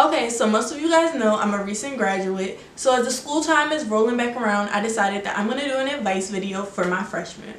Okay, so most of you guys know I'm a recent graduate, so as the school time is rolling back around, I decided that I'm going to do an advice video for my freshmen.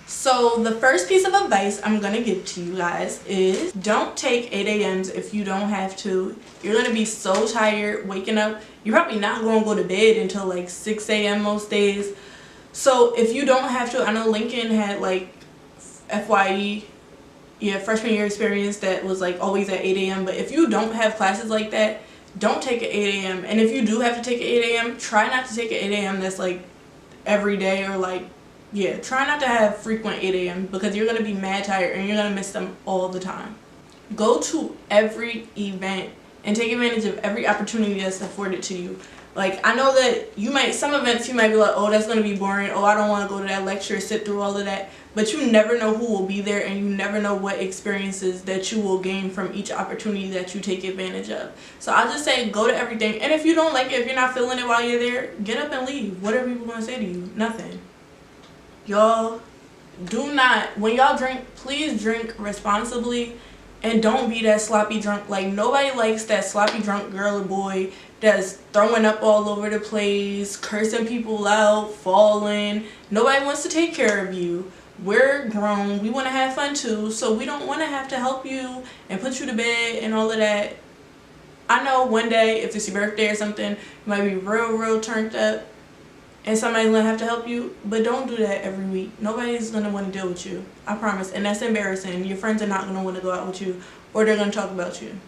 So the first piece of advice I'm going to give to you guys is don't take 8 a.m.s if you don't have to. You're going to be so tired waking up. You're probably not going to go to bed until like 6 a.m. most days. So if you don't have to, I know Lincoln had like FYE, freshman year experience that was like always at 8 a.m. But if you don't have classes like that, don't take an 8 a.m. And if you do have to take an 8 a.m., try not to take an 8 a.m. that's like every day or like, try not to have frequent 8 a.m. because you're going to be mad tired and you're going to miss them all the time. Go to every event and take advantage of every opportunity that's afforded to you. Like, I know that some events you might be like, oh, that's going to be boring. Oh, I don't want to go to that lecture, sit through all of that. But you never know who will be there and you never know what experiences that you will gain from each opportunity that you take advantage of. So I'll just say go to everything. And if you don't like it, if you're not feeling it while you're there, get up and leave. What are people going to say to you? Nothing. Y'all, when y'all drink, please drink responsibly. And don't be that sloppy drunk. Like, nobody likes that sloppy drunk girl or boy that's throwing up all over the place, cursing people out, falling. Nobody wants to take care of you. We're grown. We want to have fun too. So we don't want to have to help you and put you to bed and all of that. I know one day, if it's your birthday or something, you might be real turned up and somebody's going to have to help you. But don't do that every week. Nobody's going to want to deal with you. I promise. And that's embarrassing. Your friends are not going to want to go out with you or they're going to talk about you.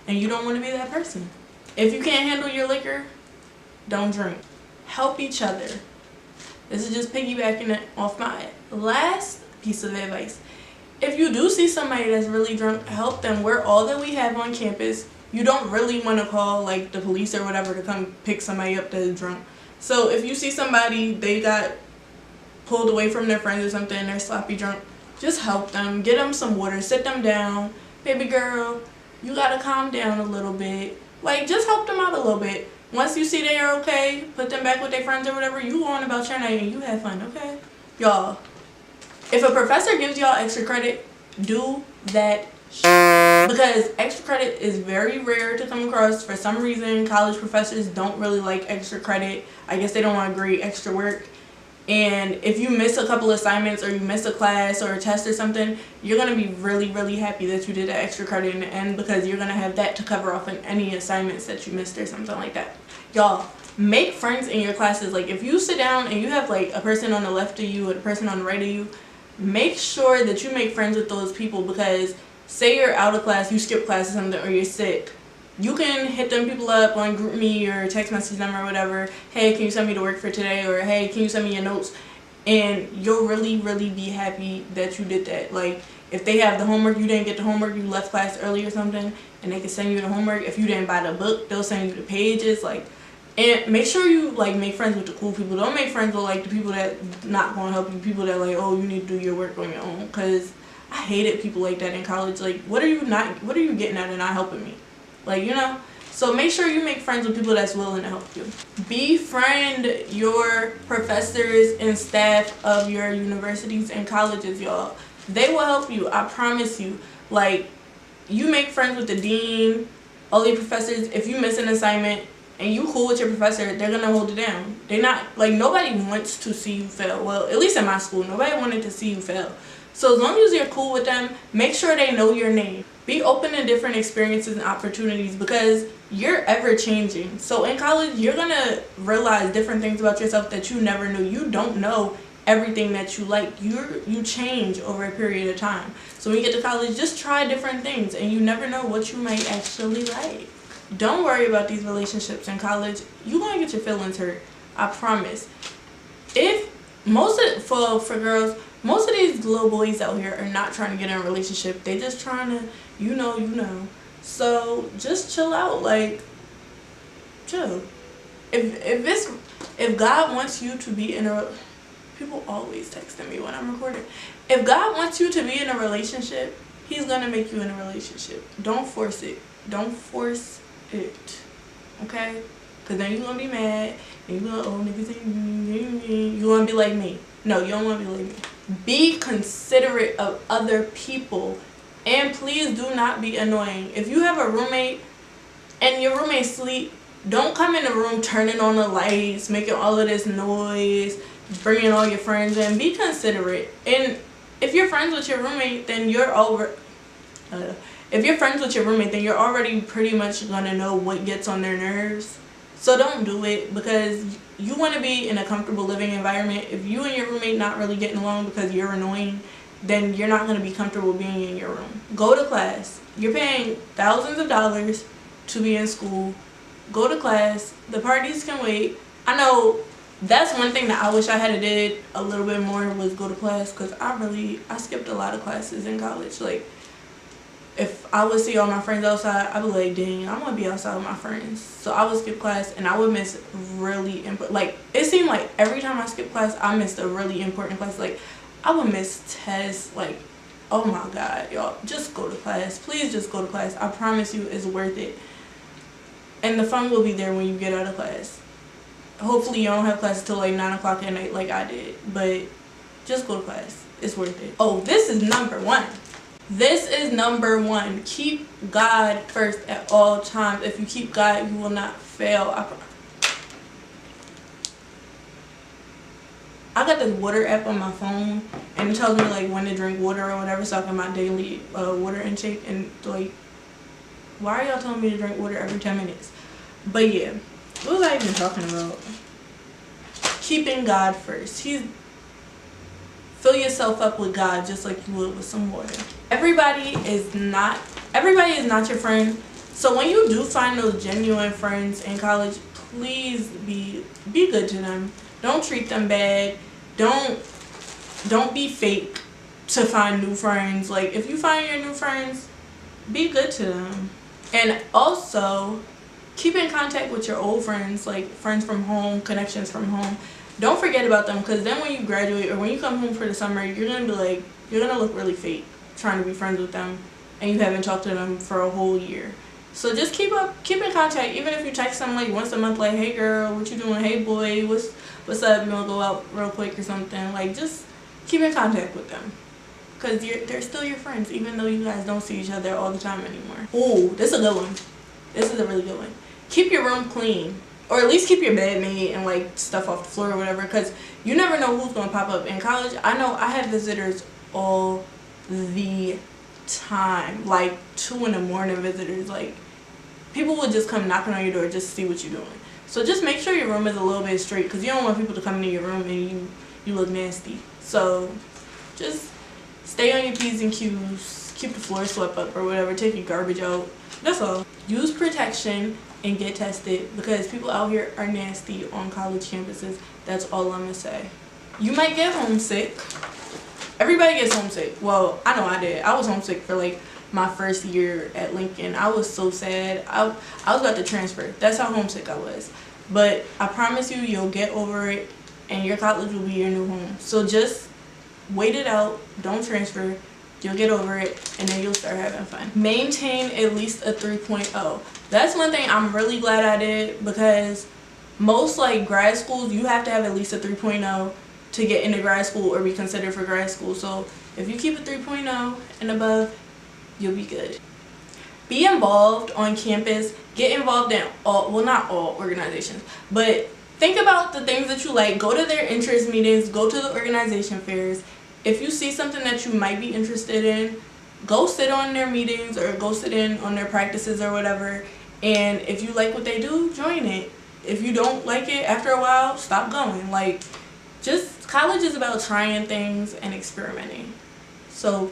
And you don't want to be that person. If you can't handle your liquor, don't drink. Help each other. This is just piggybacking it off my last piece of advice. If you do see somebody that's really drunk, help them. We're all that we have on campus. You don't really want to call like the police or whatever to come pick somebody up that is drunk. So if you see somebody, they got pulled away from their friends or something, they're sloppy drunk, just help them. Get them some water. Sit them down. Baby girl, you got to calm down a little bit. Like, just help them out a little bit. Once you see they are okay, put them back with their friends or whatever, you go on about your night and you have fun, okay? Y'all, if a professor gives y'all extra credit, do that because extra credit is very rare to come across. For some reason, college professors don't really like extra credit. I guess they don't want to grade extra work. And if you miss a couple assignments or you miss a class or a test or something, you're going to be really happy that you did that extra credit in the end because you're going to have that to cover off in any assignments that you missed or something like that. Y'all, make friends in your classes. Like, if you sit down and you have like a person on the left of you and a person on the right of you, make sure that you make friends with those people because say you're out of class, you skip class or something, or you're sick. You can hit them people up on GroupMe or text message them or whatever. Hey, can you send me the work for today? Or hey, can you send me your notes? And you'll really be happy that you did that. Like, if they have the homework, you didn't get the homework, you left class early or something, and they can send you the homework. If you didn't buy the book, they'll send you the pages. Like, and make sure you like make friends with the cool people. Don't make friends with like the people that not gonna help you. People that like, oh, you need to do your work on your own. Cause I hated people like that in college. Like, what are you getting at and not helping me? Like, so make sure you make friends with people that's willing to help you. Befriend your professors and staff of your universities and colleges, y'all. They will help you, I promise you. Like, you make friends with the dean, all your professors. If you miss an assignment and you cool with your professor, they're gonna hold it down. They're not, like, nobody wants to see you fail. Well, at least in my school, nobody wanted to see you fail. So as long as you're cool with them, make sure they know your name. Be open to different experiences and opportunities because you're ever changing. So in college, you're going to realize different things about yourself that you never knew. You don't know everything that you like. You change over a period of time. So when you get to college, just try different things and you never know what you might actually like. Don't worry about these relationships in college. You're going to get your feelings hurt. I promise. For girls, most of these little boys out here are not trying to get in a relationship. They just trying to, you know. So just chill out, like, chill. If God wants you to be in a, people always texting me when I'm recording. If God wants you to be in a relationship, He's gonna make you in a relationship. Don't force it. Don't force it. Okay? Cause then you're gonna be mad and you're gonna, oh, niggas ain't, you're gonna be like me. No, you don't want to be like me. Be considerate of other people and please do not be annoying. If you have a roommate and your roommate sleep, don't come in the room turning on the lights, making all of this noise, bringing all your friends in. Be considerate. And if you're friends with your roommate, then you're already pretty much gonna know what gets on their nerves. So don't do it, because you want to be in a comfortable living environment. If you and your roommate not really getting along because you're annoying, then you're not going to be comfortable being in your room. Go to class. You're paying thousands of dollars to be in school. Go to class. The parties can wait. I know that's one thing that I wish I had did a little bit more, was go to class, because I skipped a lot of classes in college. Like, if I would see all my friends outside, I'd be like, dang, I want to be outside with my friends. So I would skip class, and I would miss really important, like, it seemed like every time I skipped class, I missed a really important class. Like, I would miss tests. Like, oh my God, y'all, just go to class. Please just go to class. I promise you it's worth it. And the fun will be there when you get out of class. Hopefully you don't have class till like 9 o'clock at night like I did, but just go to class. It's worth it. Oh, this is number one. This is number one. Keep God first at all times. If you keep God, you will not fail. I got this water app on my phone, and it tells me like when to drink water or whatever, so I can my daily water intake. And like, why are y'all telling me to drink water every 10 minutes? But yeah, what was I even talking about? Keeping God first. Fill yourself up with God just like you would with some water. Everybody is not your friend. So when you do find those genuine friends in college, please be good to them. Don't treat them bad. Don't be fake to find new friends. Like, if you find your new friends, be good to them. And also, keep in contact with your old friends, like friends from home, connections from home. Don't forget about them, because then when you graduate or when you come home for the summer, you're gonna look really fake trying to be friends with them, and you haven't talked to them for a whole year. So just keep in contact, even if you text them like once a month, like, hey girl, what you doing? Hey boy, what's up? You wanna go out real quick or something? Like, just keep in contact with them, because they're still your friends, even though you guys don't see each other all the time anymore. Oh, this is a good one. This is a really good one. Keep your room clean. Or at least keep your bed made and like stuff off the floor or whatever, because you never know who's going to pop up. In college, I know I had visitors all the time, like 2 in the morning visitors. Like, people would just come knocking on your door just to see what you're doing. So just make sure your room is a little bit straight, because you don't want people to come into your room and you look nasty. So just stay on your P's and Q's, keep the floor swept up or whatever, take your garbage out. That's all. Use protection and get tested, because people out here are nasty on college campuses. That's all I'm gonna say. You might get homesick. Everybody gets homesick. Well, I know I did. I was homesick for like my first year at Lincoln. I was so sad. I was about to transfer. That's how homesick I was. But I promise you, you'll get over it, and your college will be your new home. So just wait it out. Don't transfer. You'll get over it, and then you'll start having fun. Maintain at least a 3.0. That's one thing I'm really glad I did, because most like grad schools, you have to have at least a 3.0 to get into grad school or be considered for grad school. So if you keep a 3.0 and above, you'll be good. Be involved on campus. Get involved in not all organizations, but think about the things that you like. Go to their interest meetings. Go to the organization fairs. If you see something that you might be interested in, go sit on their meetings or go sit in on their practices or whatever. And if you like what they do, join it. If you don't like it, after a while, stop going. Like, just college is about trying things and experimenting. So,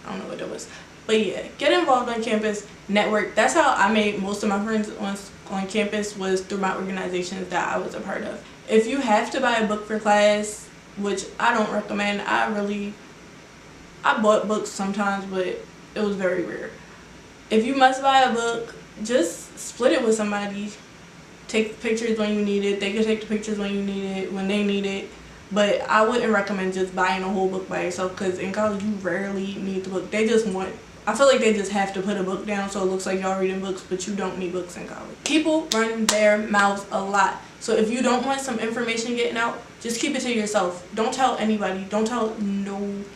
I don't know what it was. But yeah, get involved on campus, network. That's how I made most of my friends on campus, was through my organizations that I was a part of. If you have to buy a book for class, which I don't recommend. I bought books sometimes, but it was very rare. If you must buy a book, just split it with somebody. Take pictures when you need it. They can take the pictures when you need it, when they need it. But I wouldn't recommend just buying a whole book by yourself, because in college you rarely need the book. I feel like they just have to put a book down so it looks like y'all reading books, but you don't need books in college. People run their mouths a lot. So if you don't want some information getting out, just keep it to yourself. Don't tell anybody. Don't tell nobody.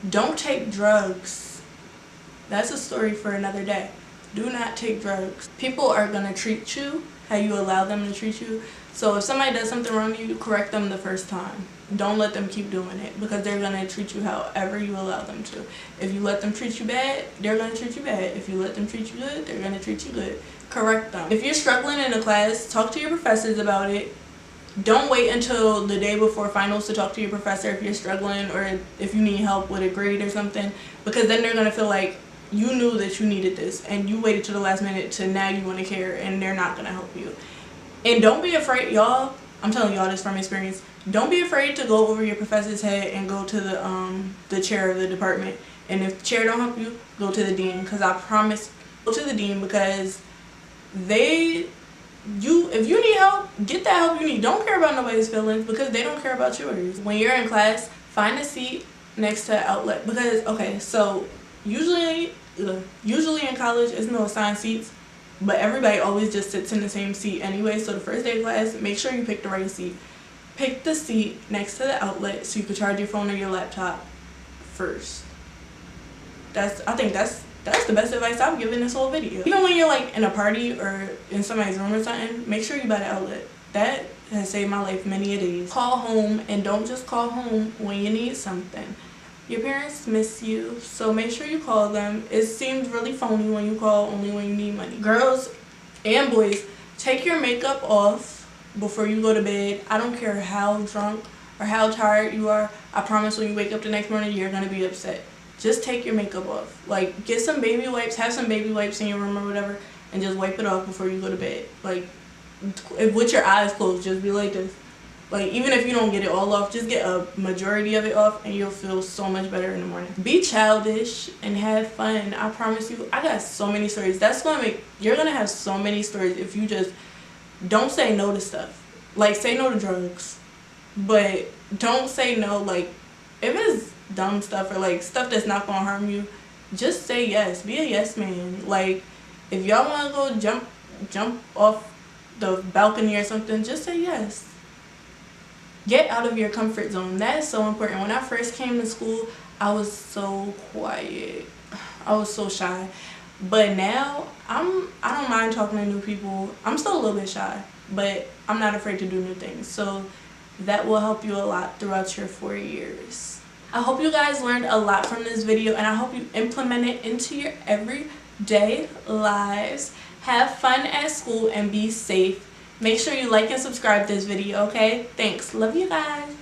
Don't take drugs. That's a story for another day. Do not take drugs. People are going to treat you how you allow them to treat you. So if somebody does something wrong to you, correct them the first time. Don't let them keep doing it, because they're going to treat you however you allow them to. If you let them treat you bad, they're going to treat you bad. If you let them treat you good, they're going to treat you good. Correct them. If you're struggling in a class, talk to your professors about it. Don't wait until the day before finals to talk to your professor if you're struggling or if you need help with a grade or something, because then they're going to feel like you knew that you needed this and you waited to the last minute to now you want to care, and they're not going to help you. And don't be afraid, y'all. I'm telling y'all this from experience. Don't be afraid to go over your professor's head and go to the chair of the department. And if the chair don't help you, go to the dean, because I promise, go to the dean, because if you need help, get that help you need. Don't care about nobody's feelings, because they don't care about yours. When you're in class, find a seat next to the outlet, because okay, so usually in college it's no assigned seats, but everybody always just sits in the same seat anyway. So the first day of class, make sure you pick the right seat. Pick the seat next to the outlet so you can charge your phone or your laptop first. I think that's the best advice I've given this whole video. Even when you're like in a party or in somebody's room or something, make sure you buy the outlet. That has saved my life many a days. Call home, and don't just call home when you need something. Your parents miss you, so make sure you call them. It seems really phony when you call only when you need money. Girls and boys, take your makeup off before you go to bed. I don't care how drunk or how tired you are. I promise when you wake up the next morning, you're going to be upset. Just take your makeup off. Like, get some baby wipes, have some baby wipes in your room or whatever, and just wipe it off before you go to bed. Like, with your eyes closed, just be like this. Like, even if you don't get it all off, just get a majority of it off and you'll feel so much better in the morning. Be childish and have fun. I promise you, I got so many stories. You're gonna have so many stories if you just don't say no to stuff. Like, say no to drugs, but don't say no. Like, if it's dumb stuff or like stuff that's not gonna harm you, just say yes. Be a yes man. Like, if y'all wanna go jump off the balcony or something, just say yes. Get out of your comfort zone. That is so important. When I first came to school, I was so quiet. I was so shy. But now, I don't mind talking to new people. I'm still a little bit shy, but I'm not afraid to do new things. So that will help you a lot throughout your 4 years. I hope you guys learned a lot from this video, and I hope you implement it into your everyday lives. Have fun at school and be safe. Make sure you like and subscribe this video, okay? Thanks. Love you guys.